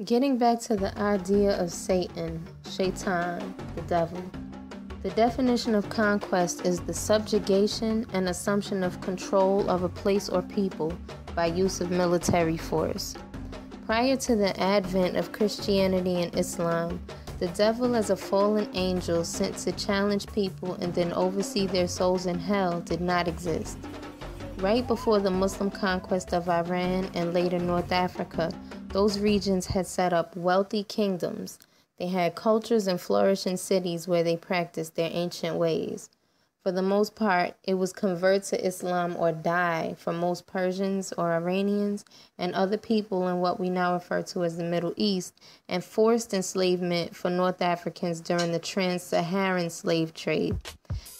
Getting back to the idea of Satan, Shaitan, the devil. The definition of conquest is the subjugation and assumption of control of a place or people by use of military force. Prior to the advent of Christianity and Islam, the devil as a fallen angel sent to challenge people and then oversee their souls in hell did not exist. Right before the Muslim conquest of Iran and later North Africa, those regions had set up wealthy kingdoms. They had cultures and flourishing cities where they practiced their ancient ways. For the most part, it was convert to Islam or die for most Persians or Iranians and other people in what we now refer to as the Middle East, and forced enslavement for North Africans during the trans-Saharan slave trade.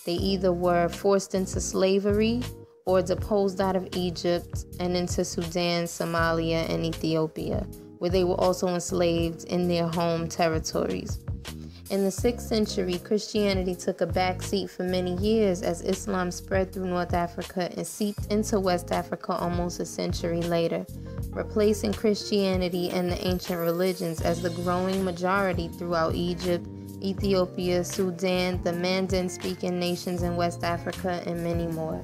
They either were forced into slavery or deposed out of Egypt and into Sudan, Somalia, and Ethiopia, where they were also enslaved in their home territories. In the 6th century, Christianity took a back seat for many years as Islam spread through North Africa and seeped into West Africa almost a century later, replacing Christianity and the ancient religions as the growing majority throughout Egypt, Ethiopia, Sudan, the Mandan-speaking nations in West Africa, and many more.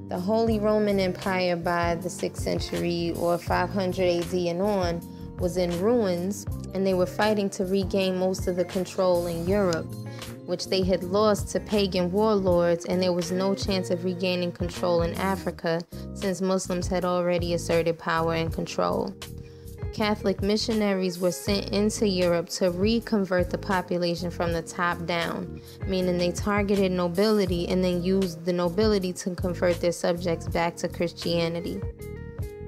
The Holy Roman Empire by the 6th century or 500 AD and on was in ruins, and they were fighting to regain most of the control in Europe, which they had lost to pagan warlords, and there was no chance of regaining control in Africa since Muslims had already asserted power and control. Catholic missionaries were sent into Europe to reconvert the population from the top down, meaning they targeted nobility and then used the nobility to convert their subjects back to Christianity.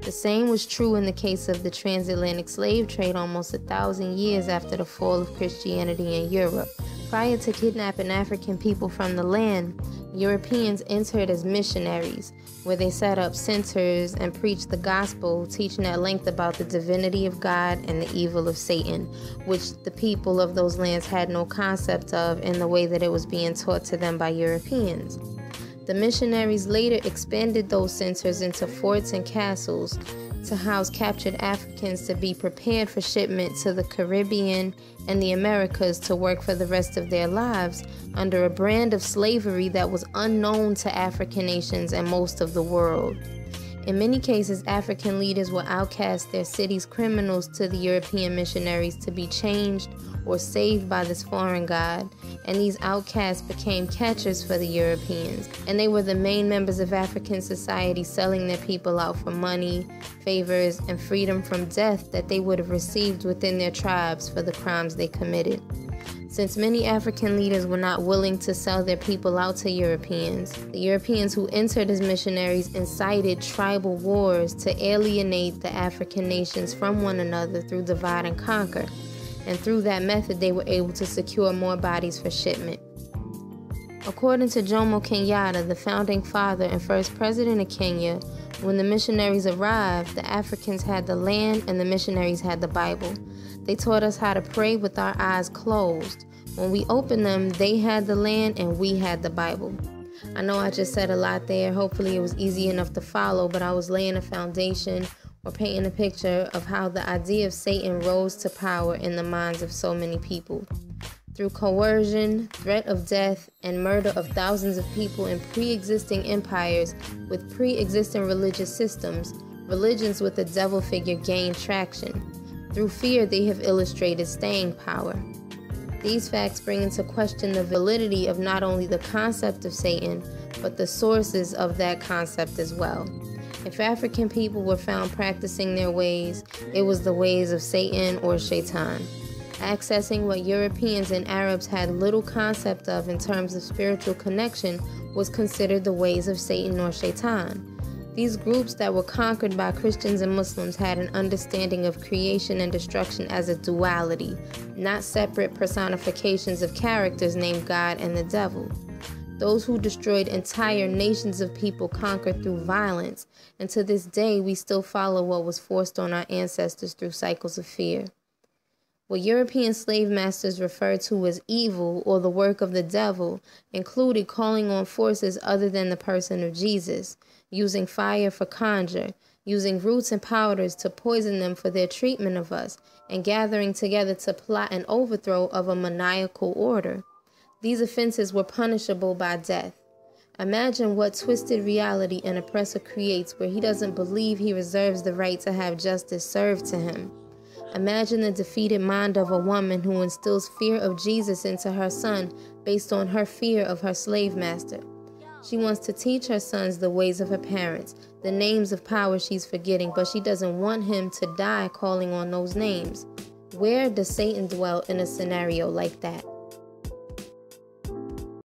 The same was true in the case of the transatlantic slave trade almost 1,000 years after the fall of Christianity in Europe. Prior to kidnapping African people from the land, Europeans entered as missionaries, where they set up centers and preached the gospel, teaching at length about the divinity of God and the evil of Satan, which the people of those lands had no concept of in the way that it was being taught to them by Europeans. The missionaries later expanded those centers into forts and castles to house captured Africans to be prepared for shipment to the Caribbean and the Americas to work for the rest of their lives under a brand of slavery that was unknown to African nations and most of the world. In many cases, African leaders would outcast their city's criminals to the European missionaries to be changed or saved by this foreign god, and these outcasts became catchers for the Europeans, and they were the main members of African society selling their people out for money, favors, and freedom from death that they would have received within their tribes for the crimes they committed. Since many African leaders were not willing to sell their people out to Europeans, the Europeans who entered as missionaries incited tribal wars to alienate the African nations from one another through divide and conquer. And through that method, they were able to secure more bodies for shipment. According to Jomo Kenyatta, the founding father and first president of Kenya, when the missionaries arrived, the Africans had the land and the missionaries had the Bible. They taught us how to pray with our eyes closed. When we opened them, they had the land and we had the Bible. I know I just said a lot there. Hopefully it was easy enough to follow, but I was laying a foundation or painting a picture of how the idea of Satan rose to power in the minds of so many people. Through coercion, threat of death, and murder of thousands of people in pre-existing empires with pre-existing religious systems, religions with a devil figure gained traction. Through fear, they have illustrated staying power. These facts bring into question the validity of not only the concept of Satan, but the sources of that concept as well. If African people were found practicing their ways, it was the ways of Satan or Shaitan. Accessing what Europeans and Arabs had little concept of in terms of spiritual connection was considered the ways of Satan or Shaitan. These groups that were conquered by Christians and Muslims had an understanding of creation and destruction as a duality, not separate personifications of characters named God and the devil. Those who destroyed entire nations of people conquered through violence, and to this day we still follow what was forced on our ancestors through cycles of fear. What European slave masters referred to as evil or the work of the devil included calling on forces other than the person of Jesus, using fire for conjure, using roots and powders to poison them for their treatment of us, and gathering together to plot an overthrow of a maniacal order. These offenses were punishable by death. Imagine what twisted reality an oppressor creates where he doesn't believe he reserves the right to have justice served to him. Imagine the defeated mind of a woman who instills fear of Jesus into her son based on her fear of her slave master. She wants to teach her sons the ways of her parents, the names of power she's forgetting, but she doesn't want him to die calling on those names. Where does Satan dwell in a scenario like that?